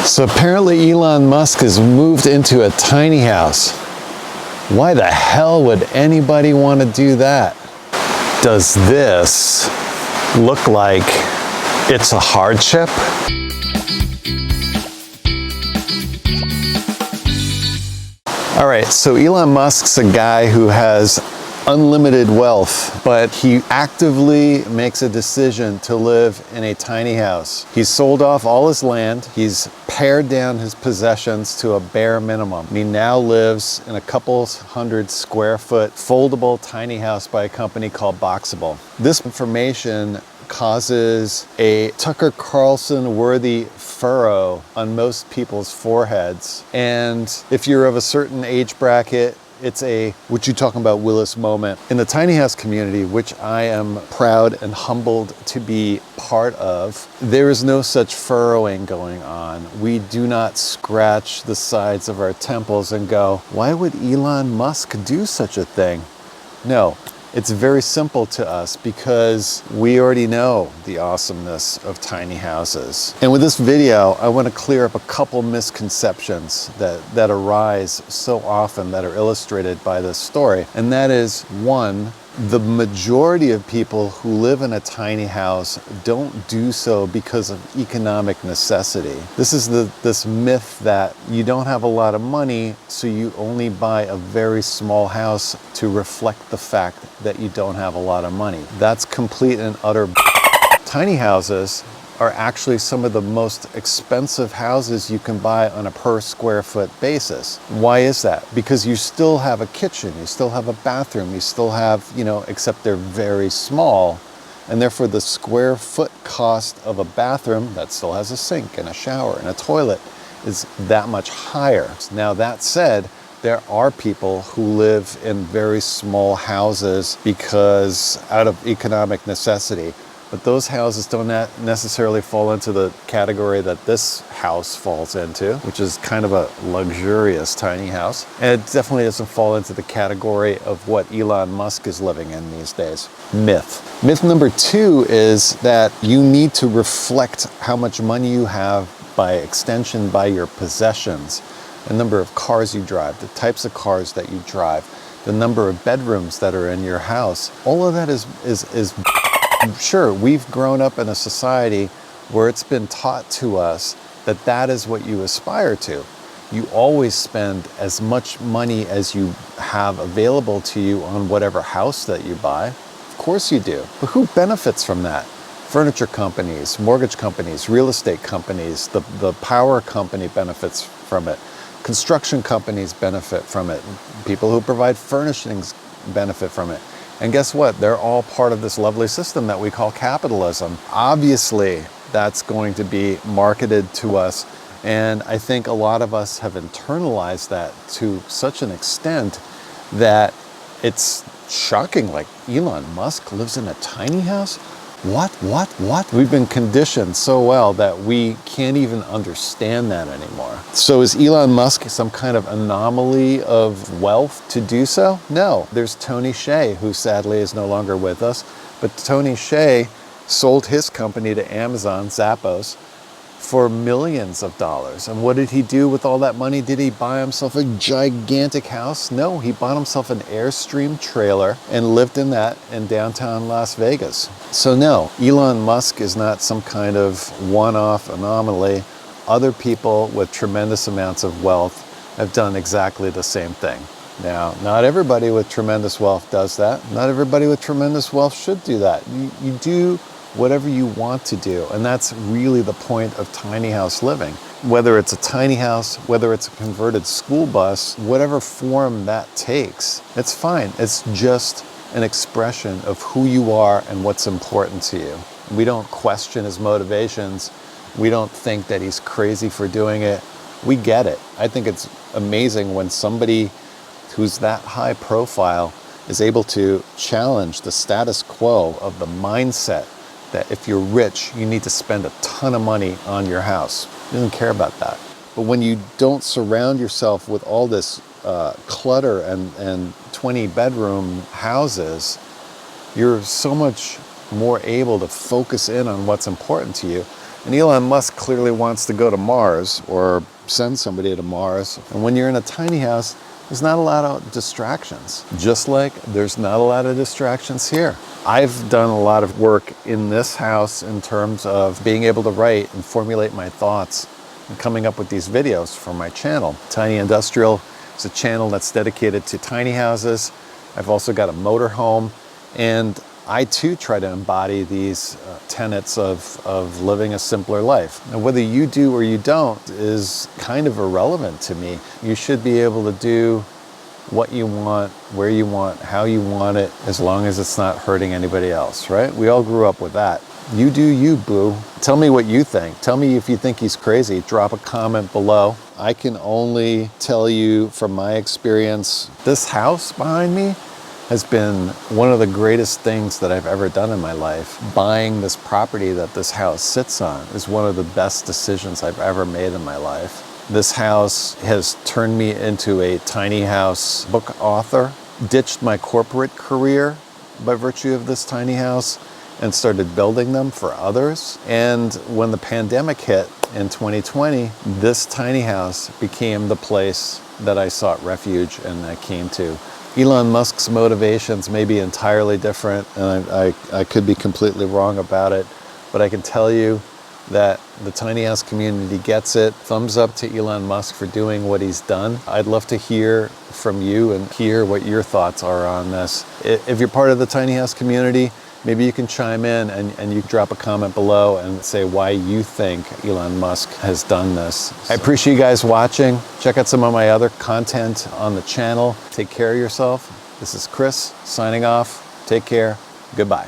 So apparently Elon Musk has moved into a tiny house. Why the hell would anybody want to do that? Does this look like it's a hardship? All right, so Elon Musk's a guy who has unlimited wealth, but he actively makes a decision to live in a tiny house. He's sold off all his land. He's pared down his possessions to a bare minimum. He now lives in a couple hundred square foot foldable tiny house by a company called Boxable. This information causes a Tucker Carlson worthy furrow on most people's foreheads. And if you're of a certain age bracket, it's a what you talking about Willis moment. In the tiny house community, which I am proud and humbled to be part of, there is no such furrowing going on. We do not scratch the sides of our temples and go, why would Elon Musk do such a thing? No. It's very simple to us because we already know the awesomeness of tiny houses. And with this video, I want to clear up a couple misconceptions that arise so often that are illustrated by this story. And that is, one, the majority of people who live in a tiny house don't do so because of economic necessity. This is this myth that you don't have a lot of money, so you only buy a very small house to reflect the fact that you don't have a lot of money. That's complete and utter. Tiny houses are actually some of the most expensive houses you can buy on a per square foot basis. Why is that? Because you still have a kitchen, you still have a bathroom, you still have, except they're very small, and therefore the square foot cost of a bathroom that still has a sink and a shower and a toilet is that much higher. Now that said, there are people who live in very small houses because out of economic necessity. But those houses don't necessarily fall into the category that this house falls into, which is kind of a luxurious tiny house. And it definitely doesn't fall into the category of what Elon Musk is living in these days. Myth. Myth number two is that you need to reflect how much money you have, by extension by your possessions, the number of cars you drive, the types of cars that you drive, the number of bedrooms that are in your house. All of that is sure, we've grown up in a society where it's been taught to us that that is what you aspire to. You always spend as much money as you have available to you on whatever house that you buy. Of course you do. But who benefits from that? Furniture companies, mortgage companies, real estate companies, the power company benefits from it. Construction companies benefit from it. People who provide furnishings benefit from it. And guess what? They're all part of this lovely system that we call capitalism. Obviously, that's going to be marketed to us. And I think a lot of us have internalized that to such an extent that it's shocking. Like, Elon Musk lives in a tiny house? What? We've been conditioned so well that we can't even understand that anymore. So is Elon Musk some kind of anomaly of wealth to do so? No. There's Tony Hsieh, who sadly is no longer with us. But Tony Hsieh sold his company to Amazon, Zappos, for millions of dollars. And what did he do with all that money? Did he buy himself a gigantic house? No, he bought himself an Airstream trailer and lived in that in downtown Las Vegas. So no, Elon Musk is not some kind of one-off anomaly. Other people with tremendous amounts of wealth have done exactly the same thing. Now, not everybody with tremendous wealth does that. Not everybody with tremendous wealth should do that. You do whatever you want to do. And that's really the point of tiny house living. Whether it's a tiny house, whether it's a converted school bus, whatever form that takes, it's fine. It's just an expression of who you are and what's important to you. We don't question his motivations. We don't think that he's crazy for doing it. We get it. I think it's amazing when somebody who's that high profile is able to challenge the status quo of the mindset that if you're rich, you need to spend a ton of money on your house. He doesn't care about that. But when you don't surround yourself with all this clutter and 20 bedroom houses, you're so much more able to focus in on what's important to you. And Elon Musk clearly wants to go to Mars or send somebody to Mars. And when you're in a tiny house, there's not a lot of distractions, just like there's not a lot of distractions here. I've done a lot of work in this house in terms of being able to write and formulate my thoughts and coming up with these videos for my channel. Tiny Industrial is a channel that's dedicated to tiny houses. I've also got a motorhome, and I too try to embody these tenets of living a simpler life. Now, whether you do or you don't is kind of irrelevant to me. You should be able to do what you want, where you want, how you want it, as long as it's not hurting anybody else, right? We all grew up with that. You do you, boo. Tell me what you think. Tell me if you think he's crazy. Drop a comment below. I can only tell you from my experience, this house behind me has been one of the greatest things that I've ever done in my life. Buying this property that this house sits on is one of the best decisions I've ever made in my life. This house has turned me into a tiny house book author, ditched my corporate career by virtue of this tiny house, and started building them for others. And when the pandemic hit in 2020, this tiny house became the place that I sought refuge and I came to. Elon Musk's motivations may be entirely different, and I could be completely wrong about it, but I can tell you that the tiny house community gets it. Thumbs up to Elon Musk for doing what he's done. I'd love to hear from you and hear what your thoughts are on this. If you're part of the tiny house community, maybe you can chime in and you drop a comment below and say why you think Elon Musk has done this. I appreciate you guys watching. Check out some of my other content on the channel. Take care of yourself. This is Chris signing off. Take care. Goodbye.